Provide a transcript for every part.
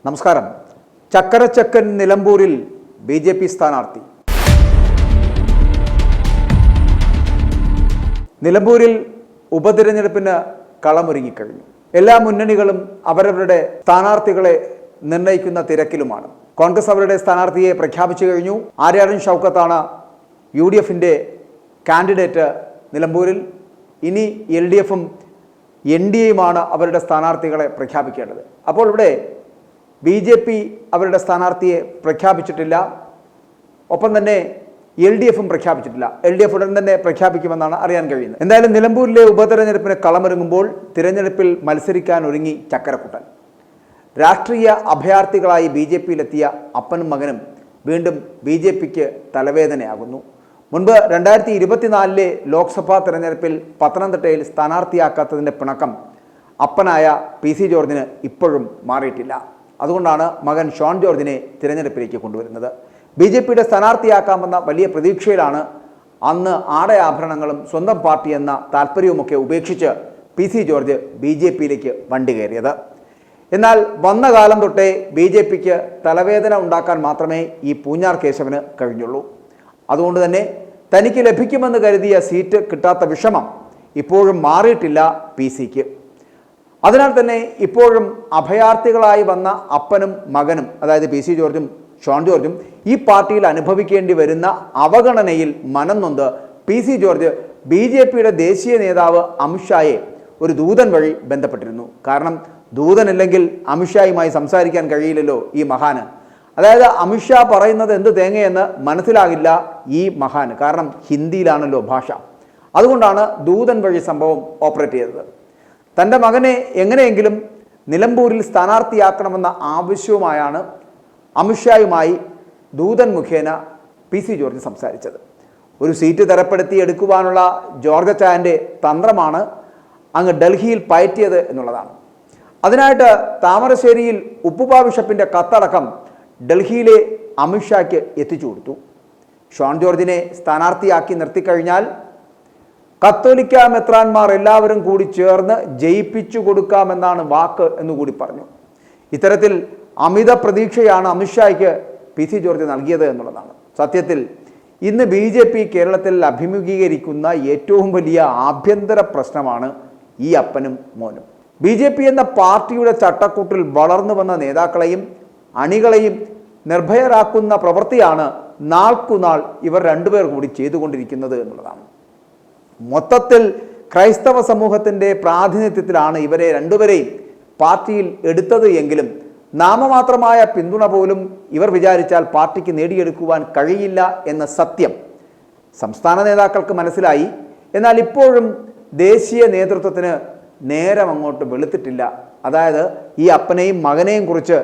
നമസ്കാരം. ചക്കരച്ചക്കൻ നിലമ്പൂരിൽ BJP സ്ഥാനാർത്ഥി. നിലമ്പൂരിൽ ഉപതിരഞ്ഞെടുപ്പിന് കളമൊരുങ്ങിക്കഴിഞ്ഞു. എല്ലാ മുന്നണികളും അവരവരുടെ സ്ഥാനാർത്ഥികളെ നിർണയിക്കുന്ന തിരക്കിലുമാണ്. കോൺഗ്രസ് അവരുടെ സ്ഥാനാർത്ഥിയെ പ്രഖ്യാപിച്ചു കഴിഞ്ഞു. ആര്യാടൻ ഷൗക്കത്താണ് UDFിൻ്റെ കാൻഡിഡേറ്റ് നിലമ്പൂരിൽ. ഇനി LDFും NDAയുമാണ് അവരുടെ സ്ഥാനാർത്ഥികളെ പ്രഖ്യാപിക്കേണ്ടത്. അപ്പോൾ ഇവിടെ BJP അവരുടെ സ്ഥാനാർത്ഥിയെ പ്രഖ്യാപിച്ചിട്ടില്ല. ഒപ്പം തന്നെ LDFും പ്രഖ്യാപിച്ചിട്ടില്ല. LDF ഉടൻ തന്നെ പ്രഖ്യാപിക്കുമെന്നാണ് അറിയാൻ കഴിയുന്നത്. എന്തായാലും നിലമ്പൂരിലെ ഉപതെരഞ്ഞെടുപ്പിന് കളമൊരുങ്ങുമ്പോൾ തിരഞ്ഞെടുപ്പിൽ മത്സരിക്കാൻ ഒരുങ്ങി ചക്കരക്കുട്ടൻ. രാഷ്ട്രീയ അഭയാർത്ഥികളായി BJPയിലെത്തിയ അപ്പനും മകനും വീണ്ടും BJPക്ക് തലവേദനയാകുന്നു. മുൻപ് 2024 ലോക്സഭാ തെരഞ്ഞെടുപ്പിൽ പത്തനംതിട്ടയിൽ സ്ഥാനാർത്ഥിയാക്കാത്തതിൻ്റെ പിണക്കം അപ്പനായ PC ജോർജിന് ഇപ്പോഴും മാറിയിട്ടില്ല. അതുകൊണ്ടാണ് മകൻ ഷോൺ ജോർജിനെ തിരഞ്ഞെടുപ്പിലേക്ക് കൊണ്ടുവരുന്നത്. BJPയുടെ സ്ഥാനാർത്ഥിയാക്കാമെന്ന വലിയ പ്രതീക്ഷയിലാണ് അന്ന് ആടയാഭരണങ്ങളും സ്വന്തം പാർട്ടി എന്ന താല്പര്യവുമൊക്കെ ഉപേക്ഷിച്ച് PC ജോർജ് BJPയിലേക്ക് വണ്ടി കയറിയത്. എന്നാൽ വന്ന കാലം തൊട്ടേ BJPക്ക് തലവേദന ഉണ്ടാക്കാൻ മാത്രമേ ഈ പൂഞ്ഞാർ കേശവന് കഴിഞ്ഞുള്ളൂ. അതുകൊണ്ട് തന്നെ തനിക്ക് ലഭിക്കുമെന്ന് കരുതിയ സീറ്റ് കിട്ടാത്ത വിഷമം ഇപ്പോഴും മാറിയിട്ടില്ല PCക്ക്. അതിനാൽ തന്നെ ഇപ്പോഴും അഭയാർത്ഥികളായി വന്ന അപ്പനും മകനും, അതായത് PC ജോർജും ഷോൺ ജോർജും ഈ പാർട്ടിയിൽ അനുഭവിക്കേണ്ടി വരുന്ന അവഗണനയിൽ മനം നൊന്ത് PC ജോർജ് BJPയുടെ ദേശീയ നേതാവ് അമിത്ഷായെ ഒരു ദൂതൻ വഴി ബന്ധപ്പെട്ടിരുന്നു. കാരണം ദൂതനില്ലെങ്കിൽ അമിത്ഷായുമായി സംസാരിക്കാൻ കഴിയില്ലല്ലോ ഈ മഹാന്. അതായത് അമിത്ഷാ പറയുന്നത് എന്ത് തേങ്ങയെന്ന് മനസ്സിലാകില്ല ഈ മഹാന്, കാരണം ഹിന്ദിയിലാണല്ലോ ഭാഷ. അതുകൊണ്ടാണ് ദൂതൻ വഴി സംഭവം ഓപ്പറേറ്റ് ചെയ്തത്. തൻ്റെ മകനെ എങ്ങനെയെങ്കിലും നിലമ്പൂരിൽ സ്ഥാനാർത്ഥിയാക്കണമെന്ന ആവശ്യവുമായാണ് അമിത്ഷായുമായി ദൂതൻ മുഖേന PC ജോർജ് സംസാരിച്ചത്. ഒരു സീറ്റ് തരപ്പെടുത്തി എടുക്കുവാനുള്ള ജോർജ് ചായൻ്റെ തന്ത്രമാണ് അങ്ങ് ഡൽഹിയിൽ പയറ്റിയത് എന്നുള്ളതാണ്. അതിനായിട്ട് താമരശ്ശേരിയിൽ ഉപ്പുപ ബിഷപ്പിൻ്റെ കത്തടക്കം ഡൽഹിയിലെ അമിത്ഷായ്ക്ക് എത്തിച്ചു കൊടുത്തു. ഷോൺ ജോർജിനെ സ്ഥാനാർത്ഥിയാക്കി നിർത്തിക്കഴിഞ്ഞാൽ കത്തോലിക്ക മെത്രാന്മാർ എല്ലാവരും കൂടി ചേർന്ന് ജയിപ്പിച്ചു കൊടുക്കാമെന്നാണ് വാക്ക് എന്നുകൂടി പറഞ്ഞു. ഇത്തരത്തിൽ അമിത പ്രതീക്ഷയാണ് അമിത്ഷായ്ക്ക് PC ജോർജ് നൽകിയത് എന്നുള്ളതാണ്. സത്യത്തിൽ ഇന്ന് BJP കേരളത്തിൽ അഭിമുഖീകരിക്കുന്ന ഏറ്റവും വലിയ ആഭ്യന്തര പ്രശ്നമാണ് ഈ അപ്പനും മോനും. BJP എന്ന പാർട്ടിയുടെ ചട്ടക്കൂട്ടിൽ വളർന്നു വന്ന നേതാക്കളെയും അണികളെയും നിർഭയരാക്കുന്ന പ്രവൃത്തിയാണ് നാൾക്കുനാൾ ഇവർ രണ്ടുപേർ കൂടി ചെയ്തുകൊണ്ടിരിക്കുന്നത് എന്നുള്ളതാണ്. മൊത്തത്തിൽ ക്രൈസ്തവ സമൂഹത്തിൻ്റെ പ്രാതിനിധ്യത്തിലാണ് ഇവരെ രണ്ടുപേരെയും പാർട്ടിയിൽ എടുത്തത് എങ്കിലും നാമമാത്രമായ പിന്തുണ പോലും ഇവർ വിചാരിച്ചാൽ പാർട്ടിക്ക് നേടിയെടുക്കുവാൻ കഴിയില്ല എന്ന സത്യം സംസ്ഥാന നേതാക്കൾക്ക് മനസ്സിലായി. എന്നാൽ ഇപ്പോഴും ദേശീയ നേതൃത്വത്തിന് നേരം അങ്ങോട്ട് വെളുത്തിട്ടില്ല. അതായത് ഈ അപ്പനെയും മകനെയും കുറിച്ച്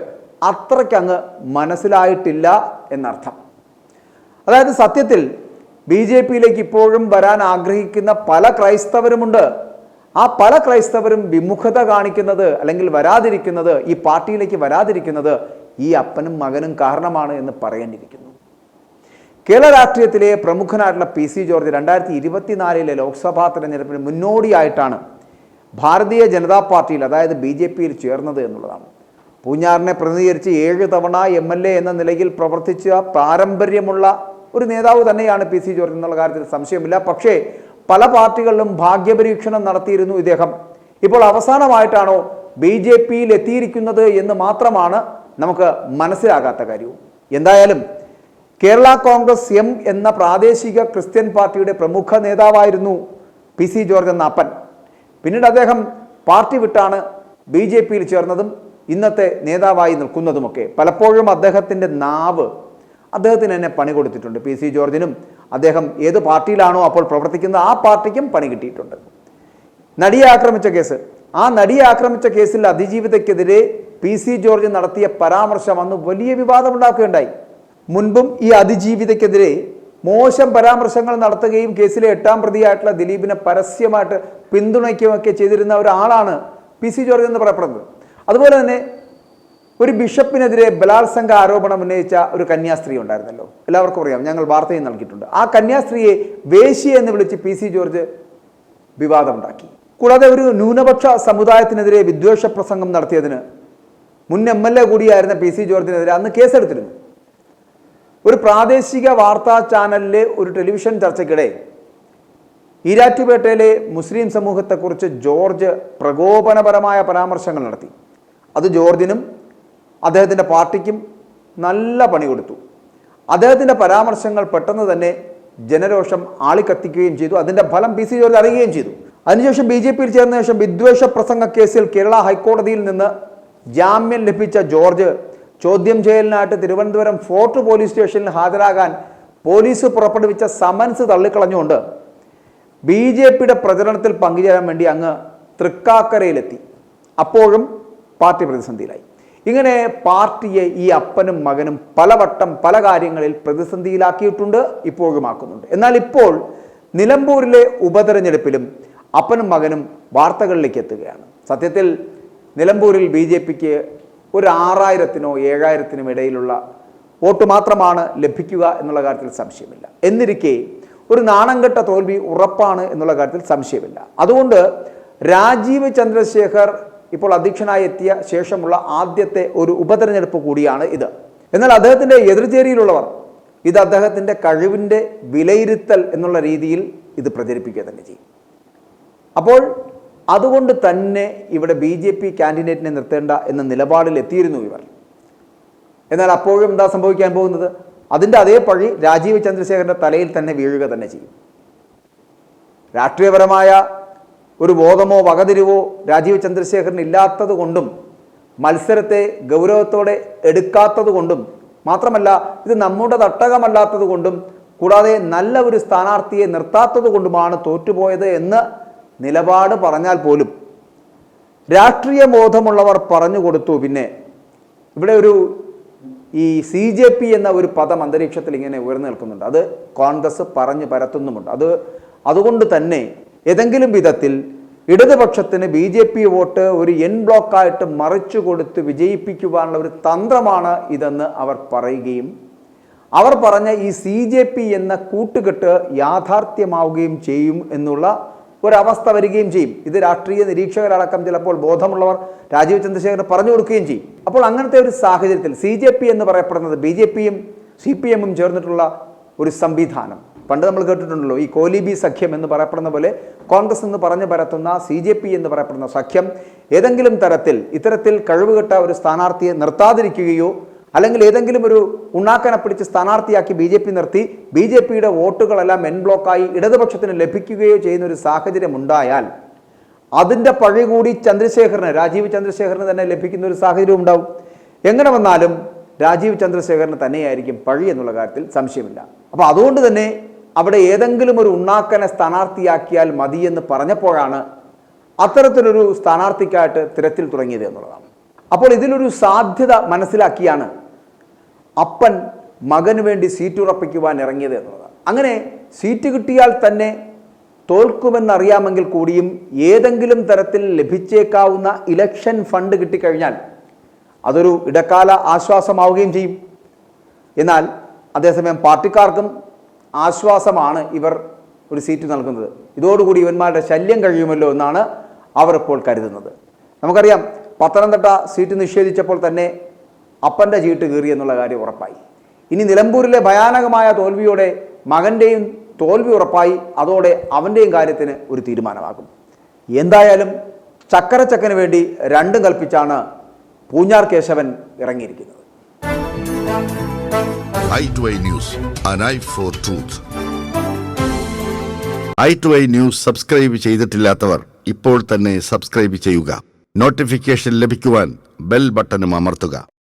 അത്രയ്ക്കങ്ങ് മനസ്സിലായിട്ടില്ല എന്നർത്ഥം. അതായത് സത്യത്തിൽ BJPയിലേക്ക് ഇപ്പോഴും വരാൻ ആഗ്രഹിക്കുന്ന പല ക്രൈസ്തവരുമുണ്ട്. ആ പല ക്രൈസ്തവരും വിമുഖത കാണിക്കുന്നത് അല്ലെങ്കിൽ വരാതിരിക്കുന്നത്, ഈ പാർട്ടിയിലേക്ക് വരാതിരിക്കുന്നത് ഈ അപ്പനും മകനും കാരണമാണ് എന്ന് പറയേണ്ടിയിരിക്കുന്നു. കേരള രാഷ്ട്രീയത്തിലെ പ്രമുഖനായിട്ടുള്ള PC ജോർജ് 2024 ലോക്സഭാ തെരഞ്ഞെടുപ്പിന് മുന്നോടിയായിട്ടാണ് ഭാരതീയ ജനതാ പാർട്ടിയിൽ, അതായത് BJPയിൽ ചേർന്നത് എന്നുള്ളതാണ്. പൂഞ്ഞാറിനെ പ്രതിനിധീകരിച്ച് 7 തവണ MLA എന്ന നിലയിൽ പ്രവർത്തിച്ച പാരമ്പര്യമുള്ള ഒരു നേതാവ് തന്നെയാണ് PC ജോർജ് എന്നുള്ള കാര്യത്തിൽ സംശയമില്ല. പക്ഷേ പല പാർട്ടികളിലും ഭാഗ്യപരീക്ഷണം നടത്തിയിരുന്നു ഇദ്ദേഹം. ഇപ്പോൾ അവസാനമായിട്ടാണോ BJPയിൽ എത്തിയിരിക്കുന്നത് എന്ന് മാത്രമാണ് നമുക്ക് മനസ്സിലാകാത്ത കാര്യവും. എന്തായാലും കേരള കോൺഗ്രസ് M എന്ന പ്രാദേശിക ക്രിസ്ത്യൻ പാർട്ടിയുടെ പ്രമുഖ നേതാവായിരുന്നു PC ജോർജ് എന്ന അപ്പൻ. പിന്നീട് അദ്ദേഹം പാർട്ടി വിട്ടാണ് BJPയിൽ ചേർന്നതും ഇന്നത്തെ നേതാവായി നിൽക്കുന്നതുമൊക്കെ. പലപ്പോഴും അദ്ദേഹത്തിൻ്റെ നാവ് അദ്ദേഹത്തിന് തന്നെ പണി കൊടുത്തിട്ടുണ്ട്. PC ജോർജിനും അദ്ദേഹം ഏത് പാർട്ടിയിലാണോ അപ്പോൾ പ്രവർത്തിക്കുന്നത് ആ പാർട്ടിക്കും പണി കിട്ടിയിട്ടുണ്ട്. നടിയെ ആക്രമിച്ച കേസ്, ആ നടിയെ ആക്രമിച്ച കേസിൽ അതിജീവിതയ്ക്കെതിരെ PC ജോർജ് നടത്തിയ പരാമർശം അന്ന് വലിയ വിവാദമുണ്ടാക്കുകയുണ്ടായി. മുൻപും ഈ അതിജീവിതയ്ക്കെതിരെ മോശം പരാമർശങ്ങൾ നടത്തുകയും കേസിലെ 8ാം പ്രതിയായിട്ടുള്ള ദിലീപിനെ പരസ്യമായിട്ട് പിന്തുണയ്ക്കുകയൊക്കെ ചെയ്തിരുന്ന ഒരാളാണ് PC ജോർജ് എന്ന് പറയപ്പെടുന്നത്. അതുപോലെ തന്നെ ഒരു ബിഷപ്പിനെതിരെ ബലാത്സംഗ ആരോപണം ഉന്നയിച്ച ഒരു കന്യാസ്ത്രീ ഉണ്ടായിരുന്നല്ലോ, എല്ലാവർക്കും അറിയാം, ഞങ്ങൾ വാർത്തയും നൽകിയിട്ടുണ്ട്. ആ കന്യാസ്ത്രീയെ വേശ്യ എന്ന് വിളിച്ച് PC ജോർജ് വിവാദമുണ്ടാക്കി. കൂടാതെ ഒരു ന്യൂനപക്ഷ സമുദായത്തിനെതിരെ വിദ്വേഷ പ്രസംഗം നടത്തിയതിന് മുൻ MLA കൂടിയായിരുന്ന PC ജോർജിനെതിരെ അന്ന് കേസെടുത്തിരുന്നു. ഒരു പ്രാദേശിക വാർത്താ ചാനലിലെ ഒരു ടെലിവിഷൻ ചർച്ചയ്ക്കിടെ ഈരാറ്റുപേട്ടയിലെ മുസ്ലിം സമൂഹത്തെക്കുറിച്ച് ജോർജ് പ്രകോപനപരമായ പരാമർശങ്ങൾ നടത്തി. അത് ജോർജിനും അദ്ദേഹത്തിൻ്റെ പാർട്ടിക്കും നല്ല പണി കൊടുത്തു. അദ്ദേഹത്തിൻ്റെ പരാമർശങ്ങൾ പെട്ടെന്ന് തന്നെ ജനരോഷം ആളിക്കത്തിക്കുകയും ചെയ്തു. അതിൻ്റെ ഫലം PC ജോർജ് അറിയുകയും ചെയ്തു. അതിനുശേഷം BJPയിൽ ചേർന്ന ശേഷം വിദ്വേഷ പ്രസംഗ കേസിൽ കേരള ഹൈക്കോടതിയിൽ നിന്ന് ജാമ്യം ലഭിച്ച ജോർജ് ചോദ്യം ചെയ്യലിനായിട്ട് തിരുവനന്തപുരം ഫോർട്ട് പോലീസ് സ്റ്റേഷനിൽ ഹാജരാകാൻ പോലീസ് പുറപ്പെടുവിച്ച സമൻസ് തള്ളിക്കളഞ്ഞുകൊണ്ട് BJPയുടെ പ്രചരണത്തിൽ പങ്കുചേരാൻ വേണ്ടി അങ്ങ് തൃക്കാക്കരയിലെത്തി. അപ്പോഴും പാർട്ടി പ്രതിസന്ധിയിലായി. ഇങ്ങനെ പാർട്ടിയെ ഈ അപ്പനും മകനും പലവട്ടം പല കാര്യങ്ങളിൽ പ്രതിസന്ധിയിലാക്കിയിട്ടുണ്ട്, ഇപ്പോഴും ആക്കുന്നുണ്ട്. എന്നാൽ ഇപ്പോൾ നിലമ്പൂരിലെ ഉപതെരഞ്ഞെടുപ്പിലും അപ്പനും മകനും വാർത്തകളിലേക്ക് എത്തുകയാണ്. സത്യത്തിൽ നിലമ്പൂരിൽ BJPക്ക് ഒരു 6000-ത്തിനോ 7000-ത്തിനും ഇടയിലുള്ള വോട്ട് മാത്രമാണ് ലഭിക്കുക എന്നുള്ള കാര്യത്തിൽ സംശയമില്ല. എന്നിരിക്കെ ഒരു നാണംകെട്ട തോൽവി ഉറപ്പാണ് എന്നുള്ള കാര്യത്തിൽ സംശയമില്ല. അതുകൊണ്ട് രാജീവ് ചന്ദ്രശേഖർ ഇപ്പോൾ അധ്യക്ഷനായി എത്തിയ ശേഷമുള്ള ആദ്യത്തെ ഒരു ഉപതെരഞ്ഞെടുപ്പ് കൂടിയാണ് ഇത്. എന്നാൽ അദ്ദേഹത്തിൻ്റെ എതിർചേരിയിലുള്ളവർ ഇത് അദ്ദേഹത്തിൻ്റെ കഴിവിൻ്റെ വിലയിരുത്തൽ എന്നുള്ള രീതിയിൽ ഇത് പ്രചരിപ്പിക്കുക തന്നെ ചെയ്യും. അപ്പോൾ അതുകൊണ്ട് തന്നെ ഇവിടെ BJP കാൻഡിഡേറ്റിനെ നിർത്തേണ്ട എന്ന നിലപാടിൽ എത്തിയിരുന്നു ഇവർ. എന്നാൽ അപ്പോഴും എന്താ സംഭവിക്കാൻ പോകുന്നത്? അതിൻ്റെ അതേ പഴി രാജീവ് ചന്ദ്രശേഖരൻ്റെ തലയിൽ തന്നെ വീഴുക തന്നെ ചെയ്യും. രാഷ്ട്രീയപരമായ ഒരു ബോധമോ വകതിരിവോ രാജീവ് ചന്ദ്രശേഖരന് ഇല്ലാത്തത് കൊണ്ടും മത്സരത്തെ ഗൗരവത്തോടെ എടുക്കാത്തത് കൊണ്ടും മാത്രമല്ല ഇത് നമ്മുടെ തട്ടകമല്ലാത്തത് കൊണ്ടും കൂടാതെ നല്ല ഒരു സ്ഥാനാർത്ഥിയെ നിർത്താത്തത് കൊണ്ടുമാണ് തോറ്റുപോയത് എന്ന് നിലപാട് പറഞ്ഞാൽ പോലും രാഷ്ട്രീയ ബോധമുള്ളവർ പറഞ്ഞു കൊടുത്തു. പിന്നെ ഇവിടെ ഒരു ഈ CJP എന്ന ഒരു പദം അന്തരീക്ഷത്തിൽ ഇങ്ങനെ ഉയർന്നു നിൽക്കുന്നുണ്ട്. അത് കോൺഗ്രസ് പറഞ്ഞു പരത്തുന്നുമുണ്ട്. അതുകൊണ്ട് തന്നെ ഏതെങ്കിലും വിധത്തിൽ ഇടതുപക്ഷത്തിന് BJP വോട്ട് ഒരു ബ്ലോക്കായിട്ട് മറിച്ചു കൊടുത്ത് വിജയിപ്പിക്കുവാനുള്ള ഒരു തന്ത്രമാണ് ഇതെന്ന് അവർ പറയുകയും അവർ പറഞ്ഞ ഈ CJP എന്ന കൂട്ടുകെട്ട് യാഥാർത്ഥ്യമാവുകയും ചെയ്യും എന്നുള്ള ഒരവസ്ഥ വരികയും ചെയ്യും. ഇത് രാഷ്ട്രീയ നിരീക്ഷകരടക്കം ചിലപ്പോൾ ബോധമുള്ളവർ രാജീവ് ചന്ദ്രശേഖരന് പറഞ്ഞു കൊടുക്കുകയും ചെയ്യും. അപ്പോൾ അങ്ങനത്തെ ഒരു സാഹചര്യത്തിൽ CJP എന്ന് പറയപ്പെടുന്നത് BJPയും CPMും ചേർന്നിട്ടുള്ള ഒരു സംവിധാനം. പണ്ട് നമ്മൾ കേട്ടിട്ടുണ്ടല്ലോ, ഈ കോലിബി സഖ്യം എന്ന് പറയപ്പെടുന്ന പോലെ കോൺഗ്രസ് എന്ന് പറഞ്ഞു പരത്തുന്ന CJP എന്ന് പറയപ്പെടുന്ന സഖ്യം ഏതെങ്കിലും തരത്തിൽ ഇത്തരത്തിൽ കഴിവുകെട്ട ഒരു സ്ഥാനാർത്ഥിയെ നിർത്താതിരിക്കുകയോ അല്ലെങ്കിൽ ഏതെങ്കിലും ഒരു ഉണ്ണാക്കനെ പിടിച്ച് സ്ഥാനാർത്ഥിയാക്കി BJP നിർത്തി BJPയുടെ വോട്ടുകളെല്ലാം ബ്ലോക്കായി ഇടതുപക്ഷത്തിന് ലഭിക്കുകയോ ചെയ്യുന്ന ഒരു സാഹചര്യം ഉണ്ടായാൽ അതിൻ്റെ പഴി കൂടി രാജീവ് ചന്ദ്രശേഖരന് തന്നെ ലഭിക്കുന്ന ഒരു സാഹചര്യം ഉണ്ടാവും. എങ്ങനെ വന്നാലും രാജീവ് ചന്ദ്രശേഖരന് തന്നെയായിരിക്കും പഴി എന്നുള്ള കാര്യത്തിൽ സംശയമില്ല. അപ്പോൾ അതുകൊണ്ട് തന്നെ അവിടെ ഏതെങ്കിലും ഒരു ഉണ്ണാക്കനെ സ്ഥാനാർത്ഥിയാക്കിയാൽ മതിയെന്ന് പറഞ്ഞപ്പോഴാണ് അത്തരത്തിലൊരു സ്ഥാനാർത്ഥിക്കായിട്ട് തിരച്ചിൽ തുടങ്ങിയത് എന്നുള്ളതാണ്. അപ്പോൾ ഇതിലൊരു സാധ്യത മനസ്സിലാക്കിയാണ് അപ്പൻ മകന് വേണ്ടി സീറ്റ് ഉറപ്പിക്കുവാൻ ഇറങ്ങിയത് എന്നുള്ളതാണ്. അങ്ങനെ സീറ്റ് കിട്ടിയാൽ തന്നെ തോൽക്കുമെന്നറിയാമെങ്കിൽ കൂടിയും ഏതെങ്കിലും തരത്തിൽ ലഭിച്ചേക്കാവുന്ന ഇലക്ഷൻ ഫണ്ട് കിട്ടിക്കഴിഞ്ഞാൽ അതൊരു ഇടക്കാല ആശ്വാസമാവുകയും ചെയ്യും. എന്നാൽ അതേസമയം പാർട്ടിക്കാർക്കും ആശ്വാസമാണ് ഇവർ ഒരു സീറ്റ് നൽകുന്നത്. ഇതോടുകൂടി ഇവന്മാരുടെ ശല്യം കഴിയുമല്ലോ എന്നാണ് അവർ ഇപ്പോൾ കരുതുന്നത്. നമുക്കറിയാം, പത്തനംതിട്ട സീറ്റ് നിഷേധിച്ചപ്പോൾ തന്നെ അപ്പൻ്റെ ചീട്ട് കീറി എന്നുള്ള കാര്യം ഉറപ്പായി. ഇനി നിലമ്പൂരിലെ ഭയാനകമായ തോൽവിയോടെ മകൻ്റെയും തോൽവി ഉറപ്പായി. അതോടെ അവൻ്റെയും കാര്യത്തിന് ഒരു തീരുമാനമാകും. എന്തായാലും ചക്കരച്ചക്കന് വേണ്ടി രണ്ടും കൽപ്പിച്ചാണ് പൂഞ്ഞാർ കേശവൻ ഇറങ്ങിയിരിക്കുന്നത്. i2i News, an eye for truth. i2i News subscribe ചെയ്തിട്ടില്ലാത്തവർ ഇപ്പോൾ തന്നെ സബ്സ്ക്രൈബ് ചെയ്യുക. നോട്ടിഫിക്കേഷൻ ലഭിക്കുവാൻ ബെൽ ബട്ടണും അമർത്തുക.